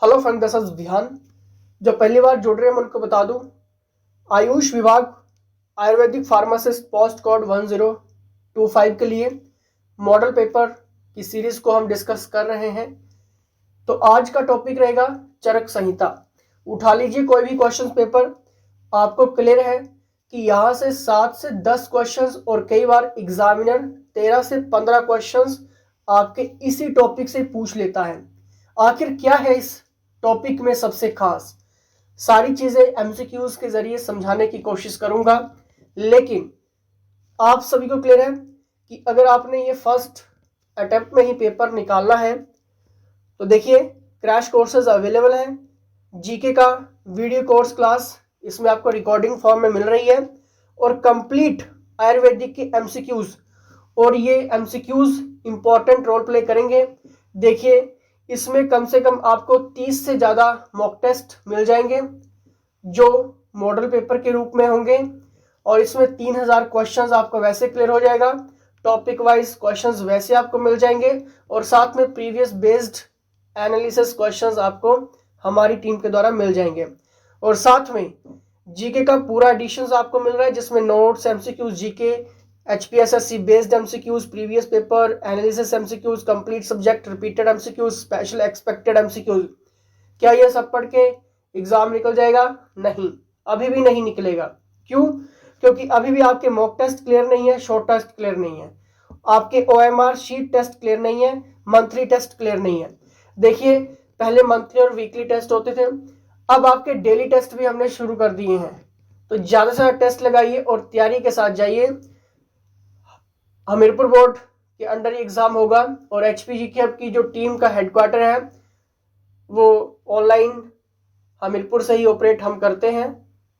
Hello friend, this is Vihaan. जो पहली बार जुड़ रहे हैं मैं उनको बता दूं, आयुष विभाग आयुर्वेदिक फार्मासिस्ट पोस्ट कोड 1025 के लिए मॉडल पेपर की सीरीज को हम डिस्कस कर रहे हैं। तो आज का टॉपिक रहेगा चरक संहिता। उठा लीजिए कोई भी क्वेश्चन पेपर, आपको क्लियर है कि यहाँ से 7 से 10 क्वेश्चंस और कई बार एग्जामिनर 13 से 15 क्वेश्चंस आपके इसी टॉपिक से पूछ लेता है। आखिर क्या है इस टॉपिक में सबसे खास, सारी चीजें एमसीक्यूज के जरिए समझाने की कोशिश करूंगा। लेकिन आप सभी को क्लियर है कि अगर आपने ये फर्स्ट अटेम्प्ट में ही पेपर निकालना है तो देखिए क्रैश कोर्सेज अवेलेबल हैं। जीके का वीडियो कोर्स क्लास इसमें आपको रिकॉर्डिंग फॉर्म में मिल रही है और कंप्लीट आयुर्वेदिक के एमसीक्यूज, और ये एमसीक्यूज इंपॉर्टेंट रोल प्ले करेंगे। देखिए इसमें कम से कम आपको 30 से ज़्यादा मॉक टेस्ट मिल जाएंगे जो मॉडल पेपर के रूप में होंगे, और इसमें 3000 क्वेश्चंस आपको वैसे क्लियर हो जाएगा। टॉपिक वाइज क्वेश्चंस वैसे आपको मिल जाएंगे और साथ में प्रीवियस बेस्ड एनालिसिस क्वेश्चंस आपको हमारी टीम के द्वारा मिल जाएंगे। और साथ में जीके का पूरा एडिशन आपको मिल रहा है जिसमें notes, MCQs, GK, HPSSC based MCQs, previous paper analysis MCQs, complete subject repeated MCQs, special expected MCQs. क्या ये सब पढ़ के एग्जाम निकल जाएगा? नहीं, अभी भी नहीं निकलेगा। क्यों? क्योंकि अभी भी आपके मॉक टेस्ट क्लियर नहीं है, शॉर्ट टेस्ट क्लियर नहीं है, आपके OMR शीट टेस्ट क्लियर नहीं है, मंथली टेस्ट क्लियर नहीं है। देखिए पहले मंथली और वीकली टेस्ट होते थे, अब आपके डेली टेस्ट भी हमने शुरू कर दिए हैं। तो ज्यादा से ज्यादा टेस्ट लगाइए और तैयारी के साथ जाइए। हमीरपुर बोर्ड के अंडर एग्जाम होगा और HPG की जो टीम का हेडक्वार्टर है वो ऑनलाइन हमीरपुर से ही ऑपरेट हम करते हैं।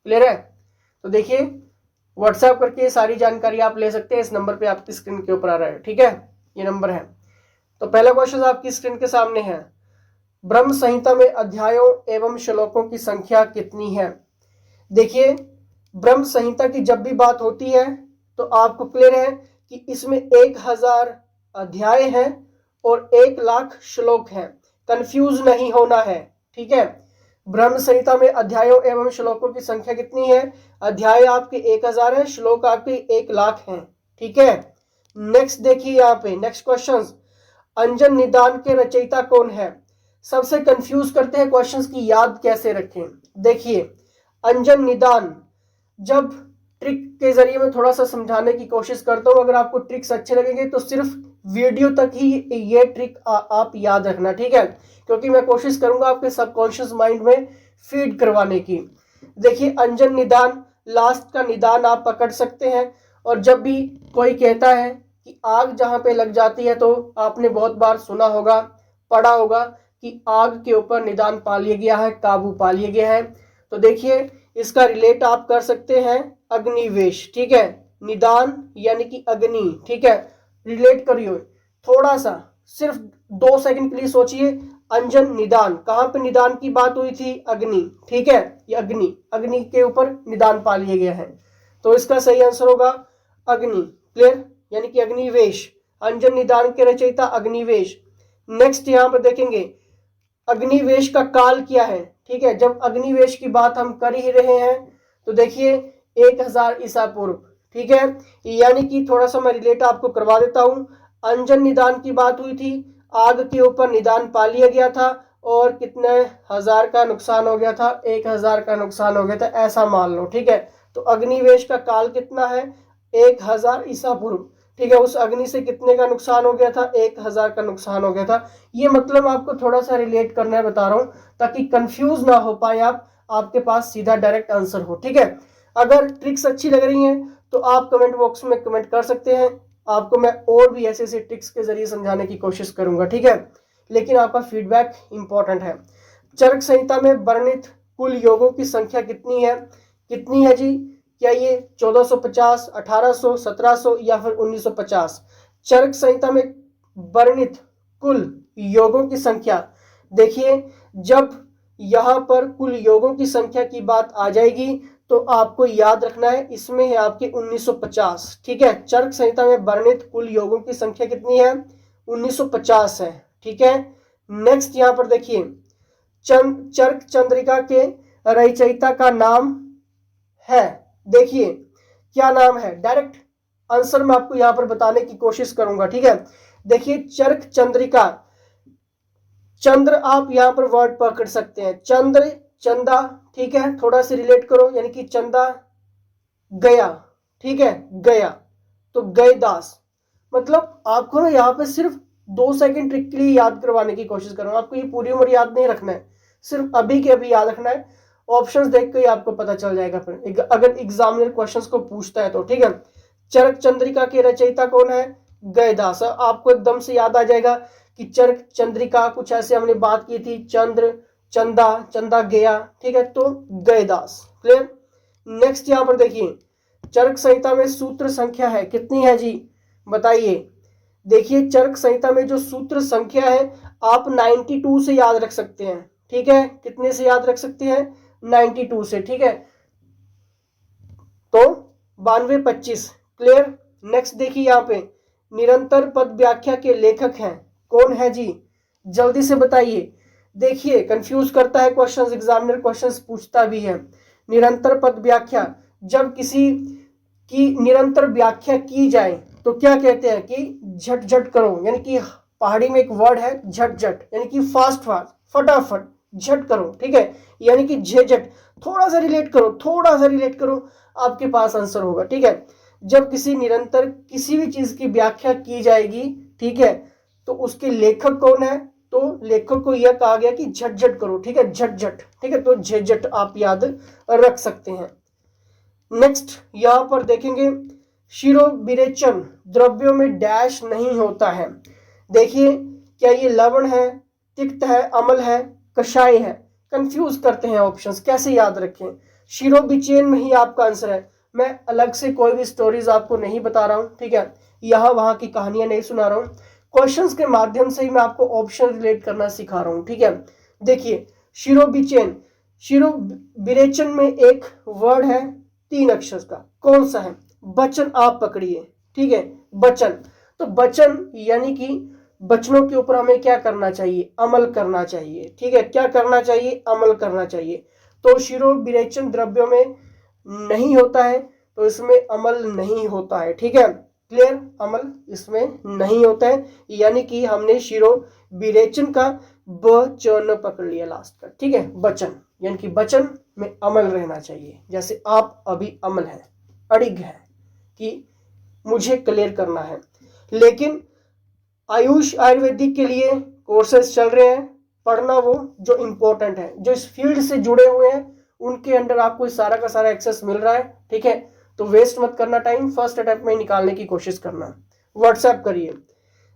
क्लियर है? तो देखिए व्हाट्सएप करके सारी जानकारी आप ले सकते हैं। इस नंबर पे आपकी स्क्रीन के ऊपर आ रहा है, ठीक है, ये नंबर है। तो पहला क्वेश्चन आपकी स्क्रीन के सामने है, ब्रह्म संहिता में अध्यायों एवं श्लोकों की संख्या कितनी है? देखिए ब्रह्म संहिता की जब भी बात होती है तो आपको क्लियर है कि इसमें 1000 अध्याय हैं और 1,00,000 श्लोक हैं। कंफ्यूज नहीं होना है, ठीक है। ब्रह्म संहिता में अध्यायों एवं श्लोकों की संख्या कितनी है? अध्याय आपके 1000 है, श्लोक आपके 1,00,000 हैं, ठीक है। नेक्स्ट देखिए यहाँ पे नेक्स्ट क्वेश्चन, अंजन निदान के रचयिता कौन है? सबसे कंफ्यूज करते हैं क्वेश्चंस की याद कैसे रखें। देखिए अंजन निदान, जब ट्रिक के जरिए मैं थोड़ा सा समझाने की कोशिश करता हूं, अगर आपको ट्रिक्स अच्छे लगेंगे तो सिर्फ वीडियो तक ही ये ट्रिक आप याद रखना, ठीक है, क्योंकि मैं कोशिश करूंगा आपके सबकॉन्शियस माइंड में फीड करवाने की। देखिए अंजन निदान, लास्ट का निदान आप पकड़ सकते हैं। और जब भी कोई कहता है कि आग जहां पे लग जाती है तो आपने बहुत बार सुना होगा, पढ़ा होगा कि आग के ऊपर निदान पा लिया गया है, काबू पा लिया गया है। तो देखिए इसका रिलेट आप कर सकते हैं अग्निवेश, ठीक है, निदान यानी कि अग्नि, ठीक है, रिलेट करिए थोड़ा सा, सिर्फ 2 सेकंड के लिए सोचिए। अंजन निदान, कहां पे निदान की बात हुई थी? अग्नि, ठीक है, ये अग्नि, अग्नि के ऊपर निदान पा लिया गया है, तो इसका सही आंसर होगा अग्नि। क्लियर? यानी कि अग्निवेश, अंजन निदान के रचयिता अग्निवेश। नेक्स्ट यहां पर देखेंगे अग्निवेश का काल क्या है, ठीक है। जब अग्निवेश की बात हम कर ही रहे हैं तो देखिए 1000 ईसा पूर्व, ठीक है, यानी कि थोड़ा सा मैं रिलेट आपको करवा देता हूं। अंजन निदान की बात हुई थी, आग के ऊपर निदान पा लिया गया था और कितने हजार का नुकसान हो गया था? 1000 का नुकसान हो गया था, ऐसा मान लो, ठीक है। तो अग्निवेश का काल कितना है? 1000 ईसा पूर्व, ठीक है। उस अग्नि से कितने का नुकसान हो गया था? 1000 का नुकसान हो गया था। ये मतलब आपको थोड़ा सा रिलेट करना है, बता रहा हूं, ताकि कंफ्यूज ना हो पाए आप, आपके पास सीधा डायरेक्ट आंसर हो, ठीक है। अगर ट्रिक्स अच्छी लग रही हैं तो आप कमेंट बॉक्स में कमेंट कर सकते हैं, आपको मैं और भी ऐसे ऐसे ट्रिक्स के जरिए समझाने की कोशिश करूंगा, ठीक है। लेकिन आपका फीडबैक इंपॉर्टेंट है। चरक संहिता में वर्णित कुल योगों की संख्या कितनी है? कितनी है जी? क्या ये 1450, 1800, 1700 या फिर 1950? चरक संहिता में वर्णित कुल योगों की संख्या, देखिए जब यहां पर कुल योगों की संख्या की बात आ जाएगी तो आपको याद रखना है इसमें है आपके 1950, ठीक है। चरक संहिता में वर्णित कुल योगों की संख्या कितनी है? 1950 है, ठीक है। नेक्स्ट यहां पर देखिए चरक चंद्रिका के रचयिता का नाम है? देखिए क्या नाम है, डायरेक्ट आंसर मैं आपको यहां पर बताने की कोशिश करूंगा, ठीक है। देखिए चरक चंद्रिका, चंद्र आप यहां पर वर्ड पकड़ सकते हैं, चंद्र चंदा, ठीक है, थोड़ा सा रिलेट करो, यानी कि चंदा गया, ठीक है, गया, तो गए दास। मतलब आपको ना यहाँ पे सिर्फ 2 सेकंड ट्रिक के लिए याद करवाने की कोशिश करूंगा, आपको ये पूरी उम्र याद नहीं रखना है, सिर्फ अभी के अभी याद रखना है। ऑप्शंस देख के ही आपको पता चल जाएगा फिर अगर एग्जामिनर क्वेश्चंस को पूछता है तो, ठीक है। चरक चंद्रिका के रचयिता कौन है? गयदास। आपको एकदम से याद आ जाएगा कि चरक चंद्रिका कुछ ऐसे हमने बात की थी, चंद्र चंदा, चंदा गया, ठीक है, तो गयदास। क्लियर। नेक्स्ट यहां पर देखिए चरक संहिता में सूत्र संख्या है कितनी है जी, बताइए। देखिए चरक संहिता में जो सूत्र संख्या है आप 92 से याद रख सकते हैं, ठीक है, कितने से याद रख सकते हैं? 92 से, ठीक है, तो 92-25। क्लियर। नेक्स्ट देखिए यहाँ पे निरंतर पद व्याख्या के लेखक हैं, कौन है जी, जल्दी से बताइए। देखिए कंफ्यूज करता है क्वेश्चंस, एग्जामिनर क्वेश्चंस पूछता भी है। निरंतर पद व्याख्या, जब किसी की निरंतर व्याख्या की जाए तो क्या कहते हैं कि झट झट करो, यानी कि पहाड़ी में एक वर्ड है झट झट, यानी कि फास्ट फास्ट, फटाफट, झट करो, ठीक है, यानी कि झट, थोड़ा सा रिलेट करो, थोड़ा सा रिलेट करो, आपके पास आंसर होगा, ठीक है। जब किसी निरंतर किसी भी चीज की व्याख्या की जाएगी, ठीक है, तो उसके लेखक कौन है? तो लेखक को यह कहा गया कि झट झट करो, ठीक है, झट झट, ठीक है, तो झट आप याद रख सकते हैं। नेक्स्ट यहां पर देखेंगे शिरो विरेचन द्रव्यों में डैश नहीं होता है। देखिए क्या ये लवण है, तिक्त है, अम्ल है, कषाय है? कंफ्यूज करते हैं ऑप्शंस, कैसे याद रखें? शिरो विचेन में ही आपका आंसर है। मैं अलग से कोई भी स्टोरीज आपको नहीं बता रहा हूं, ठीक है, यहाँ वहां की कहानियां नहीं सुना रहा हूं, क्वेश्चंस के माध्यम से ही मैं आपको ऑप्शन रिलेट करना सिखा रहा हूं, ठीक है। देखिए शिरो विचेन, शिरो विरेचन में एक वर्ड है 3 अक्षर का, कौन सा है? वचन आप पकड़िए, ठीक है, वचन। तो वचन यानी कि वचनों के ऊपर हमें क्या करना चाहिए? अमल करना चाहिए, ठीक है, क्या करना चाहिए? अमल करना चाहिए। तो शिरो विरेचन द्रव्यों में नहीं होता है तो इसमें अमल नहीं होता है, ठीक है, क्लियर, अमल इसमें नहीं होता है, यानी कि हमने शिरो विरेचन का वचन पकड़ लिया लास्ट का, ठीक है, वचन, यानी कि वचन में अमल रहना चाहिए। जैसे आप अभी अमल है, अड़िग है कि मुझे क्लियर करना है। लेकिन आयुष आयुर्वेदिक के लिए कोर्सेज चल रहे हैं, पढ़ना वो जो इंपॉर्टेंट है, जो इस फील्ड से जुड़े हुए हैं उनके अंडर आपको सारा का सारा एक्सेस मिल रहा है, ठीक है, तो वेस्ट मत करना टाइम, फर्स्ट अटेम्प्ट में निकालने की कोशिश करना। व्हाट्सएप करिए।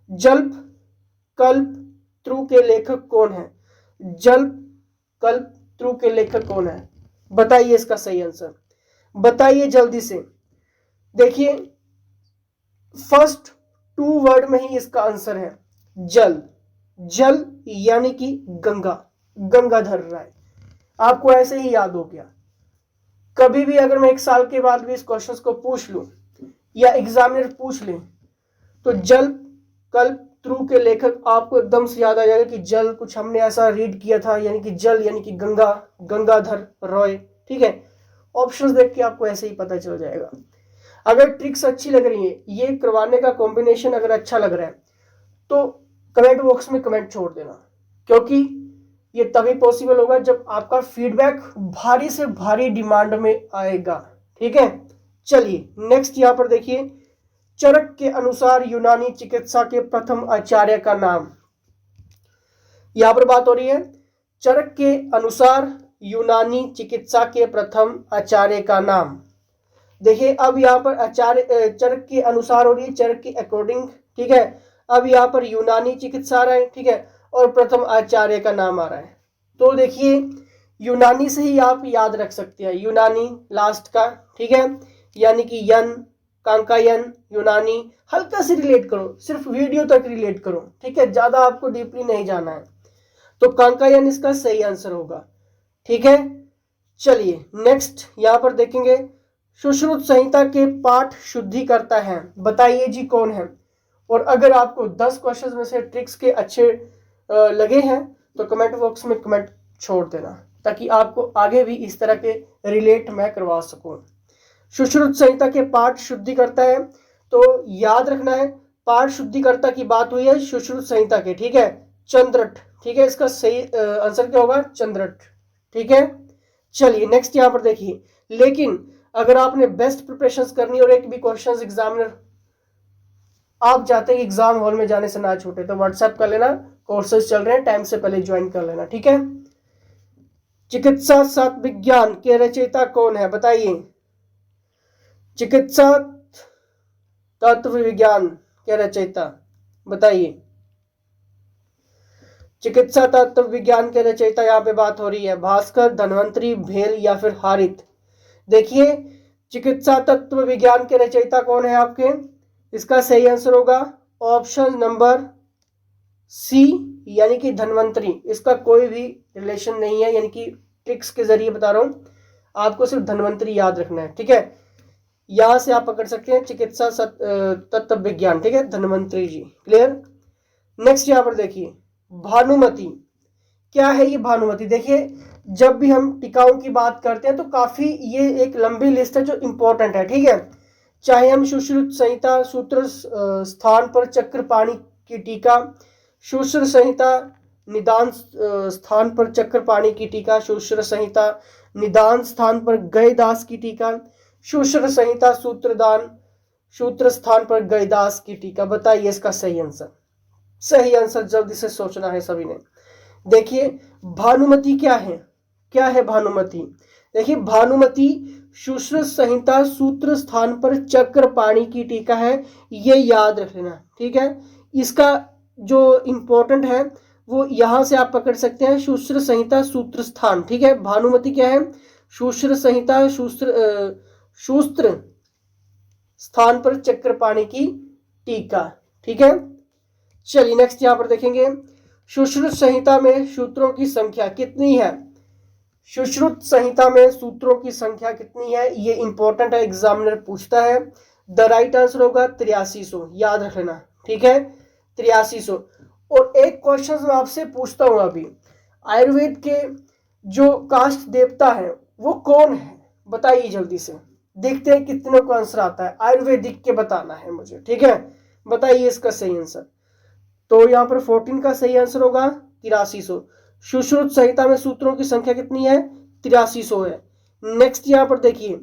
जल्प कल्प त्रु के लेखक कौन है? जल्प कल्प त्रु के लेखक कौन है? बताइए इसका सही आंसर, बताइए जल्दी से। देखिए फर्स्ट 2 वर्ड में ही इसका आंसर है जल, जल यानी कि गंगा, गंगाधर राय। आपको ऐसे ही याद हो गया। कभी भी अगर मैं 1 साल के बाद भी इस क्वेश्चन को पूछ लूं या एग्जामिनर पूछ ले तो जल कल्प त्रु के लेखक आपको एकदम से याद आ जाएगा कि जल कुछ हमने ऐसा रीड किया था, यानी कि जल यानी कि गंगा, गंगाधर रॉय, ठीक है। ऑप्शंस देख के आपको ऐसे ही पता चल जाएगा। अगर ट्रिक्स अच्छी लग रही है, ये करवाने का कॉम्बिनेशन अगर अच्छा लग रहा है तो कमेंट बॉक्स में कमेंट छोड़ देना, क्योंकि ये तभी पॉसिबल होगा जब आपका फीडबैक भारी से भारी डिमांड में आएगा, ठीक है। चलिए नेक्स्ट यहां पर देखिए चरक के अनुसार यूनानी चिकित्सा के प्रथम आचार्य का नाम। यहां पर बात हो रही है चरक के अनुसार यूनानी चिकित्सा के प्रथम आचार्य का नाम। देखिए अब यहाँ पर आचार्य चरक के अनुसार हो रही है, चरक के अकॉर्डिंग, ठीक है। अब यहाँ पर यूनानी चिकित्सा आ रहा है, ठीक है, और प्रथम आचार्य का नाम आ रहा है। तो देखिए यूनानी से ही आप याद रख सकते हैं, यूनानी लास्ट का, ठीक है, यानी कि यन, कांकायन, यूनानी। हल्का से रिलेट करो, सिर्फ वीडियो तक रिलेट करो, ठीक है, ज्यादा आपको डीपली नहीं जाना है। तो कांकायन इसका सही आंसर होगा, ठीक है। चलिए नेक्स्ट यहां पर देखेंगे सुश्रुत संहिता के पाठ शुद्धि करता है, बताइए जी कौन है। और अगर आपको 10 क्वेश्चन में से ट्रिक्स के अच्छे लगे हैं तो कमेंट बॉक्स में कमेंट छोड़ देना, ताकि आपको आगे भी इस तरह के रिलेट मैं करवा सकूं। सुश्रुत संहिता के पाठ शुद्धिकर्ता है, तो याद रखना है पाठ शुद्धिकर्ता की बात हुई है सुश्रुत संहिता के, ठीक है, चंद्रट, ठीक है, इसका सही आंसर क्या होगा, चंद्रट, ठीक है। चलिए नेक्स्ट यहां पर देखिए, लेकिन अगर आपने बेस्ट प्रिपरेशंस करनी और एक भी क्वेश्चंस एग्जामिनर आप चाहते हैं एग्जाम हॉल में जाने से ना छूटे, तो व्हाट्सएप कर लेना, कोर्सेज चल रहे हैं, टाइम से पहले ज्वाइन कर लेना, ठीक है। चिकित्सा तत्व विज्ञान के रचयिता कौन है, बताइए। चिकित्सा तत्व विज्ञान के रचयिता बताइए। चिकित्सा तत्व विज्ञान के रचयिता यहाँ पे बात हो रही है, भास्कर, धन्वंतरी, भेल या फिर हारित। देखिए चिकित्सा तत्व विज्ञान के रचयिता कौन है आपके, इसका सही आंसर होगा ऑप्शन नंबर सी, यानी कि धन्वंतरी। इसका कोई भी रिलेशन नहीं है, यानी कि ट्रिक्स के जरिए बता रहा हूं, आपको सिर्फ धन्वंतरी याद रखना है, ठीक है। यहां से आप पकड़ सकते हैं चिकित्सा तत्व विज्ञान, ठीक है, धन्वंतरी जी, क्लियर। नेक्स्ट यहां पर देखिए भानुमति, क्या है ये भानुमति। देखिए जब भी हम टीकाओं की बात करते हैं तो काफी ये एक लंबी लिस्ट है जो इंपॉर्टेंट है, ठीक है। चाहे हम सुश्रुत संहिता सूत्र स्थान पर चक्रपाणि की टीका, सुश्रुत संहिता निदान स्थान पर चक्रपाणि की टीका, सुश्रुत संहिता निदान स्थान पर गयदास की टीका, सुश्रुत संहिता सूत्र स्थान पर गयदास की टीका। बताइए इसका सही आंसर। सही आंसर जल्दी से सोचना है सभी ने। देखिए भानुमति क्या है, क्या है भानुमति। देखिए भानुमति सुश्रुत संहिता सूत्र स्थान पर चक्रपाणि की टीका है, ये याद रख लेना, ठीक है। इसका जो इंपॉर्टेंट है वो यहां से आप पकड़ सकते हैं, सुश्रुत संहिता सूत्र स्थान, ठीक है। भानुमति क्या है, सुश्रुत संहिता सूत्र स्थान पर चक्रपाणि की टीका, ठीक है। चलिए नेक्स्ट यहां पर देखेंगे, सुश्रुत संहिता में सूत्रों की संख्या कितनी है। सुश्रुत संहिता में सूत्रों की संख्या कितनी है, ये इंपॉर्टेंट है, एग्जामिनर पूछता है। द राइट आंसर होगा 8300, याद रख लेना, ठीक है, 8300। और एक क्वेश्चन मैं आपसे पूछता हूं अभी, आयुर्वेद के जो काष्ठ देवता है वो कौन है, बताइए जल्दी से, देखते हैं कितने को आंसर आता है, आयुर्वेदिक के बताना है मुझे, ठीक है। बताइए इसका सही आंसर। तो यहाँ पर 14 का सही आंसर होगा 8300। सुश्रुत संहिता में सूत्रों की संख्या कितनी है, 8300 है। नेक्स्ट यहाँ पर देखिए,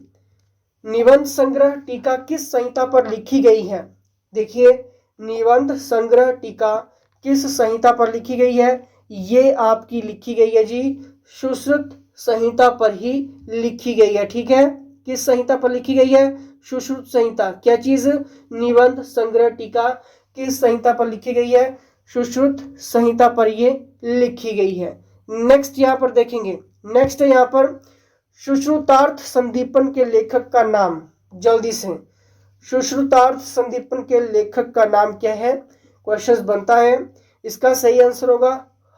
निबंध संग्रह टीका किस संहिता पर लिखी गई है। देखिए निबंध संग्रह टीका किस संहिता पर लिखी गई है, ये आपकी लिखी गई है जी सुश्रुत संहिता पर ही लिखी गई है, ठीक है। किस संहिता पर लिखी गई है, सुश्रुत संहिता। क्या चीज, निबंध संग्रह टीका किस संहिता पर लिखी गई है, सुश्रुत संहिता पर ये लिखी गई है। नेक्स्ट यहाँ पर देखेंगे, नेक्स्ट है यहाँ पर सुश्रुतार्थ संदीपन के लेखक का नाम, जल्दी से, सुश्रुतार्थ संदीपन के लेखक का नाम क्या है, क्वेश्चन बनता है। इसका सही आंसर होगा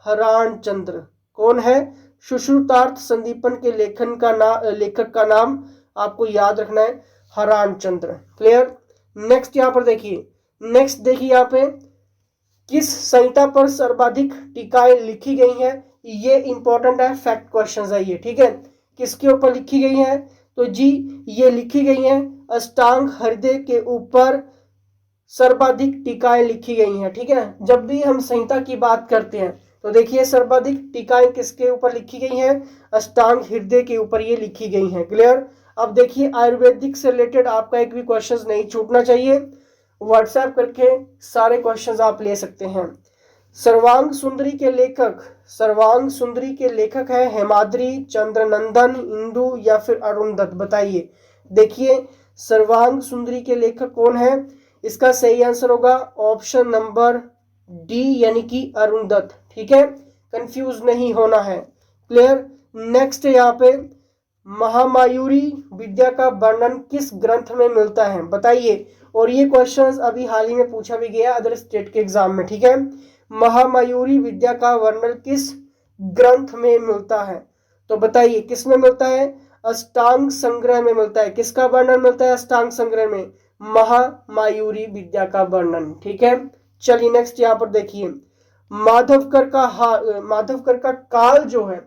हराण चंद्र। कौन है, सुश्रुतार्थ संदीपन के लेखक का नाम आपको याद रखना है, हराण चंद्र, क्लियर। नेक्स्ट यहाँ पर देखिए, नेक्स्ट देखिए यहाँ पे किस संहिता पर सर्वाधिक टीकाएं लिखी गई हैं, ये इंपॉर्टेंट है, फैक्ट क्वेश्चन है ये, ठीक है। किसके ऊपर लिखी गई है, तो जी ये लिखी गई हैं अष्टांग हृदय के ऊपर सर्वाधिक टीकाएं लिखी गई हैं, ठीक है। जब भी हम संहिता की बात करते हैं तो देखिए सर्वाधिक टीकाएं किसके ऊपर लिखी गई हैं, अष्टांग हृदय के ऊपर ये लिखी गई हैं, क्लियर। अब देखिए आयुर्वेदिक से रिलेटेड आपका एक भी क्वेश्चन नहीं छूटना चाहिए, व्हाट्सएप करके सारे क्वेश्चंस आप ले सकते हैं। सर्वांग सुंदरी के लेखक, सर्वांग सुंदरी के लेखक है हेमाद्री, चंद्रनंदन, इंदु या फिर अरुणदत्त। बताइए, देखिए सर्वांग सुंदरी के लेखक कौन है, इसका सही आंसर होगा ऑप्शन नंबर डी, यानी कि अरुणदत्त, ठीक है, कंफ्यूज नहीं होना है, क्लियर। नेक्स्ट यहाँ पे महामायूरी विद्या का वर्णन किस ग्रंथ में मिलता है, बताइए। और ये क्वेश्चंस अभी हाल ही में पूछा भी गया अदर स्टेट के एग्जाम में, ठीक है। महामायूरी विद्या का वर्णन किस ग्रंथ में मिलता है, तो बताइए किस में मिलता है, अष्टांग संग्रह में मिलता है। किसका वर्णन मिलता है अष्टांग संग्रह में, महामायूरी विद्या का वर्णन, ठीक है। चलिए नेक्स्ट यहाँ पर देखिए, माधवकर का काल जो है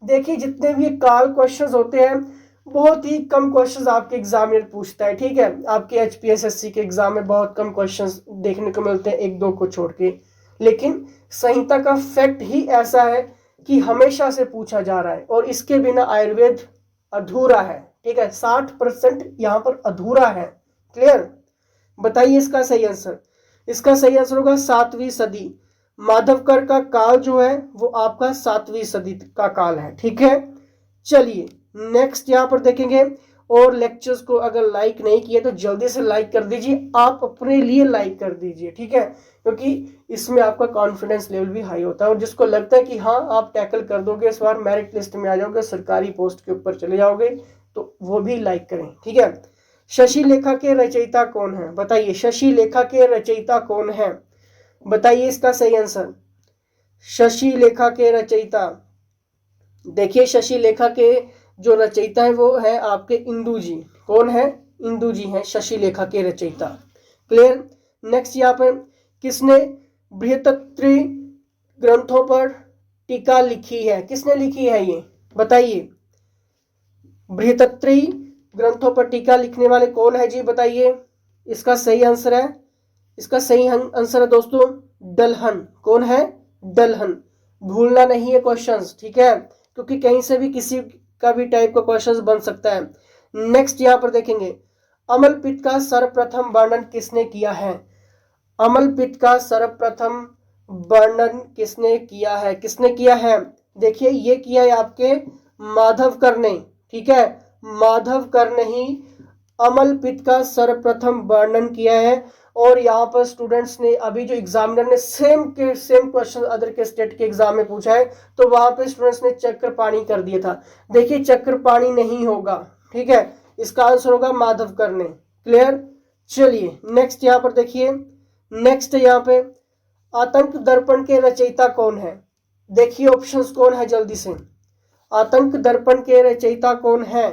देखिए जितने भी काल क्वेश्चंस होते हैं बहुत ही कम क्वेश्चंस आपके एग्जामिनर पूछता है, ठीक है। आपके एचपीएसएससी के एग्जाम में बहुत कम क्वेश्चंस देखने को मिलते हैं, एक दो को छोड़ के। लेकिन संहिता का फैक्ट ही ऐसा है कि हमेशा से पूछा जा रहा है और इसके बिना आयुर्वेद अधूरा है, ठीक है। 60% यहाँ पर अधूरा है। क्लियर? बताइए इसका सही आंसर। इसका सही आंसर होगा 7वीं सदी। माधवकर का काल जो है वो आपका 7वीं सदी का काल है, ठीक है। चलिए नेक्स्ट यहाँ पर देखेंगे। और लेक्चर्स को अगर लाइक नहीं किए तो जल्दी से लाइक कर दीजिए, आप अपने लिए लाइक कर दीजिए, ठीक है। क्योंकि इसमें आपका कॉन्फिडेंस लेवल भी हाई होता है और जिसको लगता है कि हाँ आप टैकल कर दोगे, इस बार मेरिट लिस्ट में आ जाओगे, सरकारी पोस्ट के ऊपर चले जाओगे, तो वो भी लाइक करें, ठीक है। शशि लेखा के रचयिता कौन है? बताइए शशि लेखा के रचयिता कौन है? बताइए इसका सही आंसर। शशि लेखा के रचयिता, देखिए शशि लेखा के जो रचयिता है वो है आपके इंदु जी। कौन है? इंदु जी हैं शशि लेखा के रचयिता। क्लियर? नेक्स्ट यहाँ पर किसने बृहत्त्रयी ग्रंथों पर टीका लिखी है? किसने लिखी है ये? बताइए। बृहत्त्रयी ग्रंथों पर टीका लिखने वाले कौन है जी? बताइए। इसका सही आंसर है, इसका सही आंसर है दोस्तों दलहन। कौन है? दलहन। भूलना नहीं है क्वेश्चंस, ठीक है, क्योंकि कहीं से भी किसी का भी टाइप का क्वेश्चंस बन सकता है। नेक्स्ट यहाँ पर देखेंगे अमलपित्त का सर्वप्रथम वर्णन किसने किया है? अमलपित्त का सर्वप्रथम वर्णन किसने किया है? किसने किया है? देखिए ये किया है आपके माधवकर ने, ठीक है। माधवकर ने ही अमलपित्त का सर्वप्रथम वर्णन किया है। और यहाँ पर स्टूडेंट्स ने अभी जो एग्जामिनर ने सेम क्वेश्चन अदर के स्टेट के एग्जाम में पूछा है तो वहां पे स्टूडेंट्स ने चक्रपाणी कर दिया था। देखिए चक्रपाणी नहीं होगा, ठीक है, इसका आंसर होगा माधवकर ने। क्लियर? चलिए नेक्स्ट यहाँ पर देखिए। नेक्स्ट यहाँ पे आतंक दर्पण के रचयिता कौन है? देखिए ऑप्शंस कौन है जल्दी से। आतंक दर्पण के रचयिता कौन है?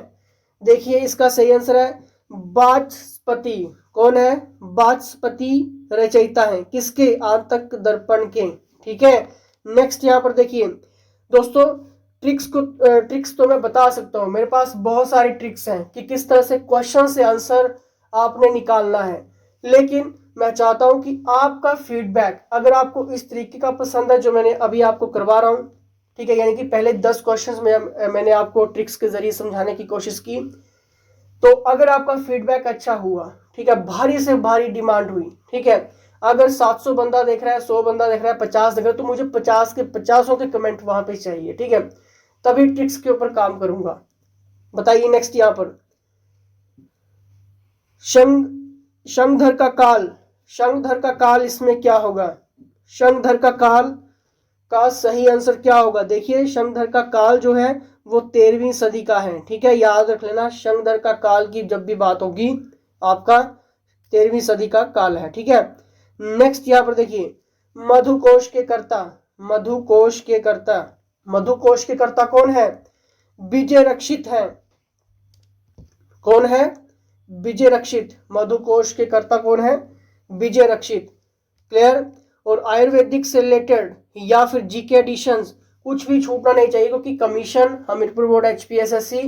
देखिए इसका सही आंसर है वाचस्पति। कौन है? वाचस्पति रचयिता है किसके? आतंक दर्पण के, ठीक है। नेक्स्ट यहाँ पर देखिए दोस्तों ट्रिक्स तो मैं बता सकता हूँ, मेरे पास बहुत सारी ट्रिक्स हैं कि किस तरह से क्वेश्चन से आंसर आपने निकालना है। लेकिन मैं चाहता हूं कि आपका फीडबैक अगर आपको इस तरीके का पसंद है जो मैंने अभी आपको करवा रहा हूं, ठीक है, यानी कि पहले 10 क्वेश्चंस में मैंने आपको ट्रिक्स के जरिए समझाने की कोशिश की, तो अगर आपका फीडबैक अच्छा हुआ, ठीक है, भारी से भारी डिमांड हुई, ठीक है, अगर 700 बंदा देख रहा है, 100 बंदा देख रहा है, 50 देख रहा है, तो मुझे 50 के 50 के कमेंट वहां पे चाहिए, ठीक है, तभी ट्रिक्स के ऊपर काम करूंगा। बताइए नेक्स्ट यहाँ पर शंखधर का काल, शंखधर का काल इसमें क्या होगा? शंखधर का काल का सही आंसर क्या होगा? देखिए शंखधर का काल जो है वो 13वीं सदी का है, ठीक है, याद रख लेना। शंखधर का काल की जब भी बात होगी आपका 13वीं सदी का काल है, ठीक है। नेक्स्ट यहाँ पर देखिए मधुकोश के कर्ता, मधुकोश के कर्ता, मधुकोश के कर्ता कौन है? विजय रक्षित है। कौन है? विजय रक्षित। मधुकोश के कर्ता कौन है? विजय रक्षित। क्लियर? और आयुर्वेदिक से रिलेटेड या फिर जीके एडिशंस कुछ भी छूटना नहीं चाहिए, क्योंकि कमीशन हमीरपुर बोर्ड एचपीएसएससी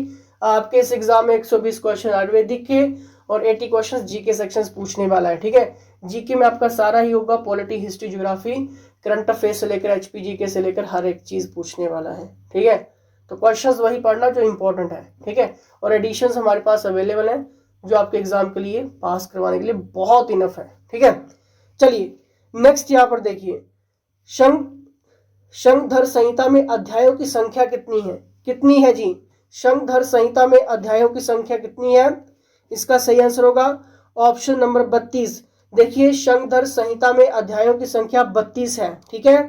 आपके इस एग्जाम में 120 क्वेश्चन आयुर्वेदिक के और 80 क्वेश्चन जीके सेक्शंस पूछने वाला है, ठीक है। जीके में आपका सारा ही होगा, polity, history, geography, current affair से लेकर एचपीजीके से लेकर हर एक चीज पूछने वाला है, ठीक है। तो क्वेश्चंस वही पढ़ना जो इंपॉर्टेंट है, ठीक है। और एडिशंस हमारे पास अवेलेबल है जो आपके एग्जाम के लिए पास करवाने के लिए बहुत इनफ है, ठीक है। चलिए नेक्स्ट यहाँ पर देखिए शंखधर संहिता में अध्यायों की संख्या कितनी है? कितनी है जी? शंखधर संहिता में अध्यायों की संख्या कितनी है? इसका सही आंसर होगा ऑप्शन नंबर 32। देखिए शंखधर संहिता में अध्यायों की संख्या 32 है, ठीक है।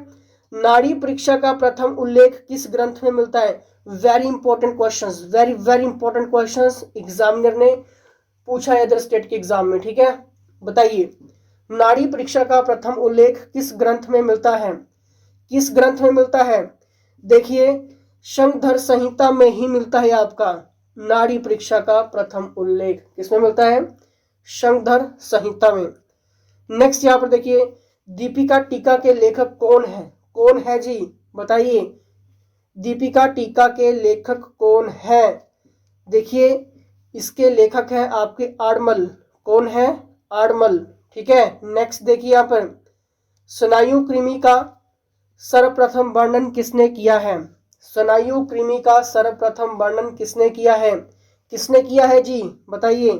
नाड़ी परीक्षा का प्रथम उल्लेख किस ग्रंथ में मिलता है? Very important questions, very very important questions examiner ने पूछा है अदर स्टेट के एग्जाम में, ठीक है। बताइए नाड़ी परीक्षा का प्रथम उल्लेख किस ग्रंथ में मिलता है? किस ग्रंथ में मिलता है? देखिए शंखधर संहिता में ही मिलता है आपका नाड़ी परीक्षा का प्रथम उल्लेख। किसमें मिलता है? शंखधर संहिता में। नेक्स्ट यहाँ पर देखिए दीपिका टीका के लेखक कौन है? कौन है जी? बताइए। दीपिका टीका के लेखक कौन है? देखिए इसके लेखक है आपके आड़मल। कौन है? आड़मल। ठीक है। नेक्स्ट देखिए यहाँ पर स्नायु कृमि का सर्वप्रथम वर्णन किसने किया है? स्नायु कृमि का सर्वप्रथम वर्णन किसने किया है? किसने किया है जी बताइए।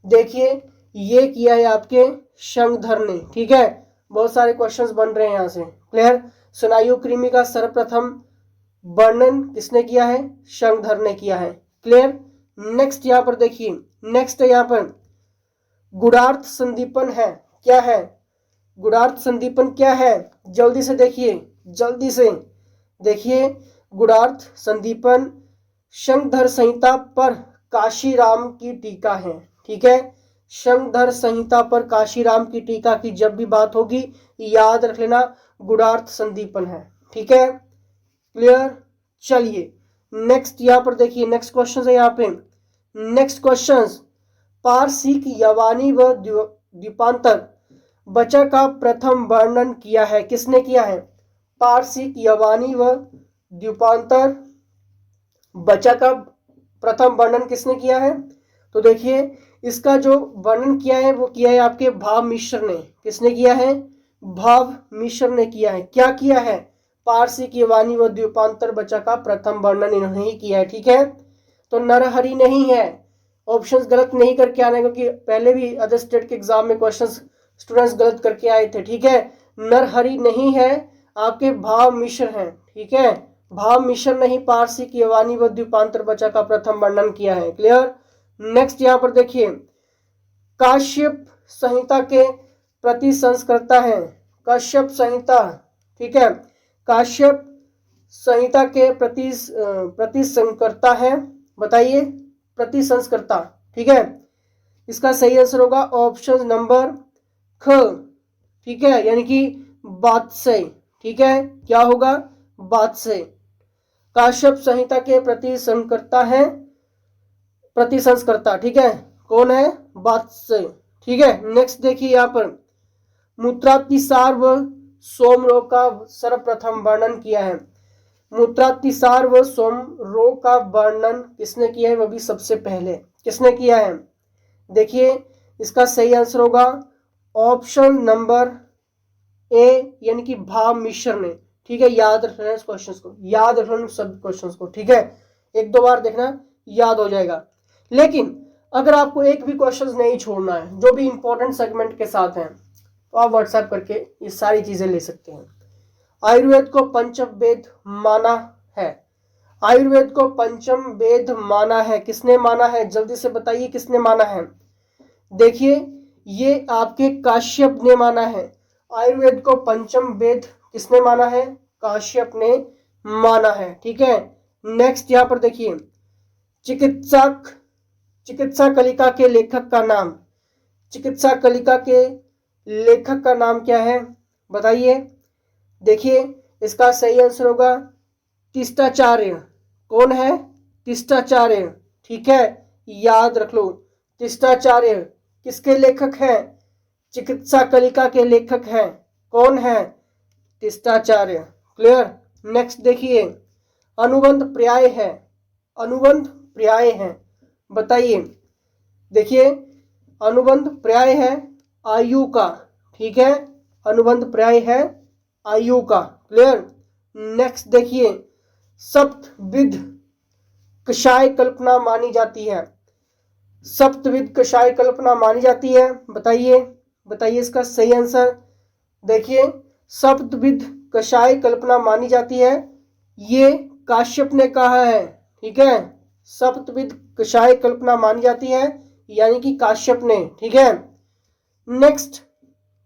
देखिए ये किया है आपके शंखधर ने। ठीक है। बहुत सारे क्वेश्चंस बन रहे हैं यहाँ से। क्लियर? स्नायु कृमि का सर्वप्रथम वर्णन किसने किया है? शंखधर ने किया है। क्लियर? नेक्स्ट यहाँ पर देखिए, नेक्स्ट यहाँ पर गुणार्थ संदीपन है। क्या है? गुणार्थ संदीपन क्या है? जल्दी से देखिए, जल्दी से देखिए। गुणार्थ संदीपन शंखधर संहिता पर काशीराम की टीका है। ठीक है। शंखधर संहिता पर काशीराम की टीका की जब भी बात होगी याद रख लेना गुणार्थ संदीपन है। ठीक है। क्लियर? चलिए नेक्स्ट यहाँ पर देखिए, नेक्स्ट क्वेश्चन है यहाँ पे। नेक्स्ट क्वेश्चन पारसिक यवानी व द्वीपांतर बचा का प्रथम वर्णन किया है। किसने किया है? पारसिक यवानी व द्वीपांतर बचा का प्रथम वर्णन किसने किया है? तो देखिए इसका जो वर्णन किया है वो किया है आपके भाव मिश्र ने। किसने किया है? भाव मिश्र ने किया है। क्या किया है? पारसिक यवानी व द्वीपांतर बचा का प्रथम वर्णन इन्होंने ही किया है। ठीक है। तो नरहरि नहीं है। ऑप्शंस गलत नहीं करके आना, क्योंकि पहले भी अदर स्टेट के एग्जाम में क्वेश्चंस स्टूडेंट्स गलत करके आए थे। ठीक है। नरहरि नहीं है, आपके भाव मिश्र हैं। ठीक है। भाव मिश्र ने ही पारसिक यवानी व द्वीपांतर बचा का प्रथम वर्णन किया है। क्लियर? नेक्स्ट यहाँ पर देखिए काश्यप संहिता के प्रति संस्कर्ता है। काश्यप संहिता। ठीक है। काश्यप संहिता के प्रति संस्कर्ता है। बताइए प्रति संस्कर्ता। ठीक है। इसका सही आंसर होगा ऑप्शन नंबर ख। ठीक है। यानी कि बात्सय। ठीक है। क्या होगा? बात्सय। काश्यप संहिता के प्रति संस्कर्ता है, प्रति संस्कर्ता। ठीक है। कौन है? बात्सय। ठीक है। नेक्स्ट देखिए यहाँ पर मूत्रातिसार व सोम रोग का सर्वप्रथम वर्णन किया है। मूत्रातिसार व सोम रोग का वर्णन किसने किया है? वो भी सबसे पहले किसने किया है? देखिए इसका सही आंसर होगा ऑप्शन नंबर ए, यानी कि भाव मिश्र ने। ठीक है। याद रखना इस क्वेश्चन को, याद रखना सब क्वेश्चंस को। ठीक है। एक दो बार देखना याद हो जाएगा। लेकिन अगर आपको एक भी क्वेश्चन नहीं छोड़ना है जो भी इंपॉर्टेंट सेगमेंट के साथ हैं तो आप व्हाट्सएप करके ये सारी चीजें ले सकते हैं। आयुर्वेद को पंचम वेद माना है। आयुर्वेद को पंचम वेद माना है। किसने माना है? जल्दी से बताइए किसने माना है? देखिए ये आपके काश्यप ने माना है। आयुर्वेद को पंचम वेद किसने माना है? काश्यप ने माना है। ठीक है। नेक्स्ट यहाँ पर देखिए चिकित्सा कलिका के लेखक का नाम। चिकित्सा कलिका के लेखक का नाम क्या है? बताइए। देखिए इसका सही आंसर होगा तिष्टाचार्य। कौन है? तिष्टाचार्य। ठीक है। याद रख लो तिष्टाचार्य किसके लेखक हैं? चिकित्सा कलिका के लेखक हैं। कौन है? तिष्टाचार्य। क्लियर? नेक्स्ट देखिए अनुबंध पर्याय है। अनुबंध पर्याय है। बताइए। देखिए अनुबंध पर्याय है आयु का। ठीक है। अनुबंध पर्याय है आयु का। क्लियर? नेक्स्ट देखिए सप्तविध कषाय कल्पना मानी जाती है। सप्तविध कषाय कल्पना मानी जाती है। बताइए, बताइए इसका सही आंसर। देखिए सप्तविध कषाय कल्पना मानी जाती है, ये काश्यप ने कहा है। ठीक है। सप्तविध कषाय कल्पना मानी जाती है यानी कि काश्यप ने। ठीक है। नेक्स्ट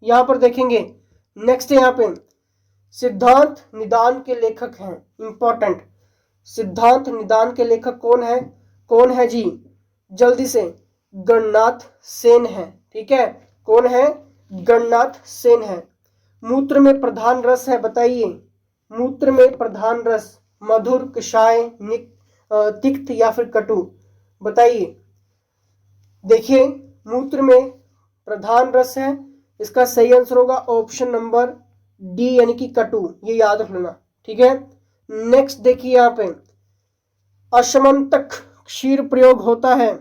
यहां पर देखेंगे, नेक्स्ट यहाँ पे सिद्धांत निदान के लेखक हैं। इंपॉर्टेंट, सिद्धांत निदान के लेखक कौन है? कौन है जी? जल्दी से, गणनाथ सेन है। ठीक है। कौन है? गणनाथ सेन है। मूत्र में प्रधान रस है। बताइए मूत्र में प्रधान रस मधुर, कषाय, तिक्त या फिर कटु? बताइए। देखिए मूत्र में प्रधान रस है, इसका सही आंसर होगा ऑप्शन नंबर डी यानी कि कटु। ये याद रख लेना। ठीक है। नेक्स्ट देखिए यहाँ पे अश्मंतक क्षीर प्रयोग होता है।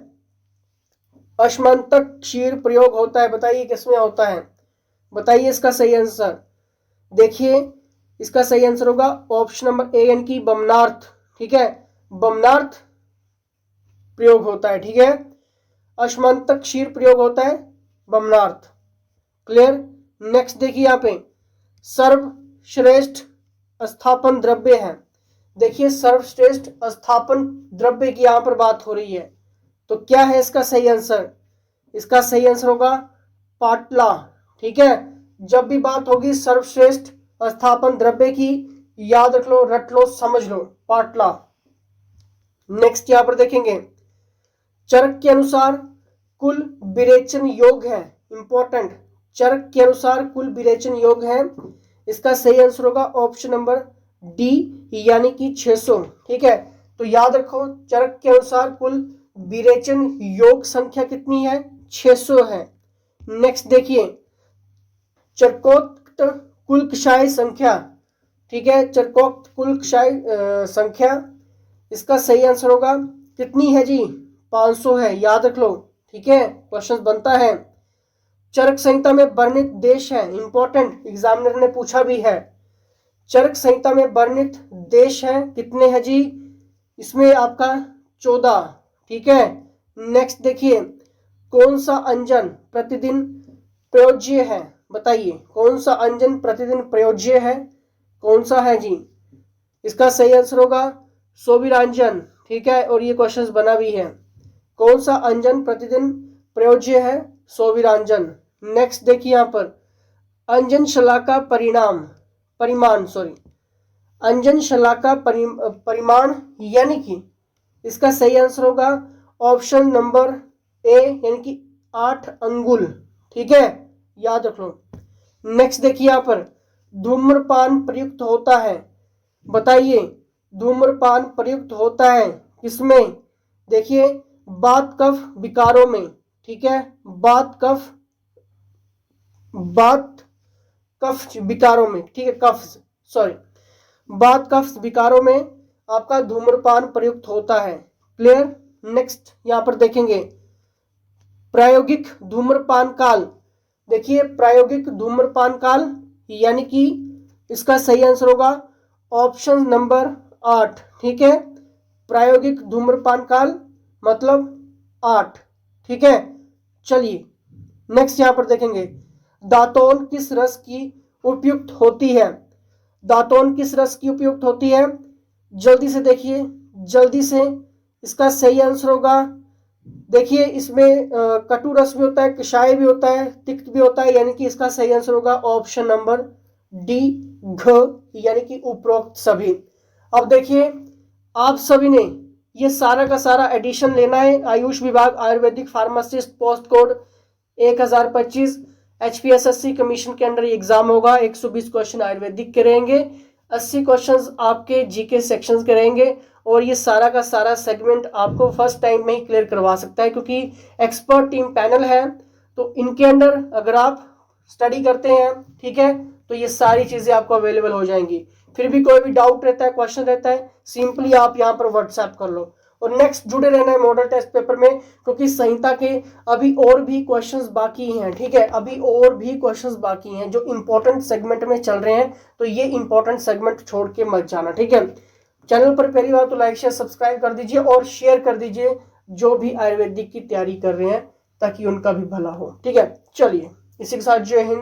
अश्मंतक क्षीर प्रयोग होता है, बताइए किसमें होता है, बताइए इसका सही आंसर। देखिए इसका सही आंसर होगा ऑप्शन नंबर ए यानी कि बमनार्थ। ठीक है, बमनार्थ प्रयोग होता है। ठीक है, अश्मंतक क्षीर प्रयोग होता है बमनार्थ। क्लियर। नेक्स्ट देखिए यहाँ पे सर्वश्रेष्ठ स्थापन द्रव्य है। देखिए सर्वश्रेष्ठ स्थापन द्रव्य की यहां पर बात हो रही है, तो क्या है इसका सही आंसर? इसका सही आंसर होगा पाटला। ठीक है, जब भी बात होगी सर्वश्रेष्ठ स्थापन द्रव्य की, याद रख लो, रट लो, समझ लो, पाटला। नेक्स्ट यहां पर देखेंगे चरक के अनुसार कुल विरेचन योग है। इंपॉर्टेंट, चरक के अनुसार कुल विरेचन योग है। इसका सही आंसर होगा ऑप्शन नंबर डी यानी कि 600। ठीक है, तो याद रखो चरक के अनुसार कुल विरेचन योग संख्या कितनी है? 600 है। नेक्स्ट देखिए चरकोक्त कुल क्षय संख्या। ठीक है, चरकोक्त कुल क्षय संख्या, इसका सही आंसर होगा कितनी है जी? 500 है, याद रख लो। ठीक है, क्वेश्चन बनता है चरक संहिता में वर्णित देश है। इंपॉर्टेंट, एग्जामिनर ने पूछा भी है। चरक संहिता में वर्णित देश है कितने हैं जी? इसमें आपका 14। ठीक है, नेक्स्ट देखिए कौन सा अंजन प्रतिदिन प्रयोज्य है? बताइए कौन सा अंजन प्रतिदिन प्रयोज्य है, कौन सा है जी? इसका सही आंसर होगा सोबिरांजन। ठीक है, और ये क्वेश्चन बना भी है, कौन सा अंजन प्रतिदिन प्रयोज्य है? सोबिरांजन। नेक्स्ट देखिए यहाँ पर अंजन शलाका परिमाण अंजन शलाका परिमाण यानी कि इसका सही आंसर होगा ऑप्शन नंबर ए यानी कि 8 अंगुल। ठीक है, याद रख लो। नेक्स्ट देखिए यहाँ पर धूम्रपान प्रयुक्त होता है। बताइए धूम्रपान प्रयुक्त होता है किसमें? देखिए बात कफ विकारों में। ठीक है, बात कफ विकारों में। ठीक है, बात कफ विकारों में आपका धूम्रपान प्रयुक्त होता है। क्लियर। नेक्स्ट यहां पर देखेंगे प्रायोगिक धूम्रपान काल। देखिए प्रायोगिक धूम्रपान काल यानी कि इसका सही आंसर होगा ऑप्शन नंबर 8। ठीक है, प्रायोगिक धूम्रपान काल मतलब 8। ठीक है, चलिए नेक्स्ट यहां पर देखेंगे दातोन किस रस की उपयुक्त होती है? दातोन किस रस की उपयुक्त होती है? जल्दी से देखिए, जल्दी से। इसका सही आंसर होगा, देखिए इसमें कटु रस भी होता है, कषाय भी होता है, तिक्त भी होता है, यानी कि इसका सही आंसर होगा ऑप्शन नंबर डी घ यानी कि उपरोक्त सभी। अब देखिए आप सभी ने ये सारा का सारा एडिशन लेना है। आयुष विभाग Ayurvedic pharmacist post code 1025 HPSSC commission के अंडर एग्जाम होगा। 120 क्वेश्चन आयुर्वेदिक के रहेंगे, 80 क्वेश्चंस आपके जीके सेक्शंस के रहेंगे, और ये सारा का सारा सेगमेंट आपको फर्स्ट टाइम में ही क्लियर करवा सकता है, क्योंकि एक्सपर्ट टीम पैनल है। तो इनके अंडर अगर आप स्टडी करते हैं, ठीक है, तो ये सारी चीजें आपको अवेलेबल हो जाएंगी। फिर भी कोई भी डाउट रहता है, क्वेश्चन रहता है, सिंपली आप यहाँ पर व्हाट्सएप कर लो। और नेक्स्ट जुड़े रहना है मॉडल टेस्ट पेपर में, क्योंकि संहिता के अभी और भी क्वेश्चंस बाकी हैं। ठीक है, अभी और भी क्वेश्चंस बाकी हैं जो इंपॉर्टेंट सेगमेंट में चल रहे हैं, तो ये इंपॉर्टेंट सेगमेंट छोड़ के मत जाना। ठीक है, चैनल पर पहली बार तो लाइक शेयर सब्सक्राइब कर दीजिए और शेयर कर दीजिए जो भी आयुर्वेदिक की तैयारी कर रहे हैं, ताकि उनका भी भला हो। ठीक है, चलिए इसी के साथ जय हिंद।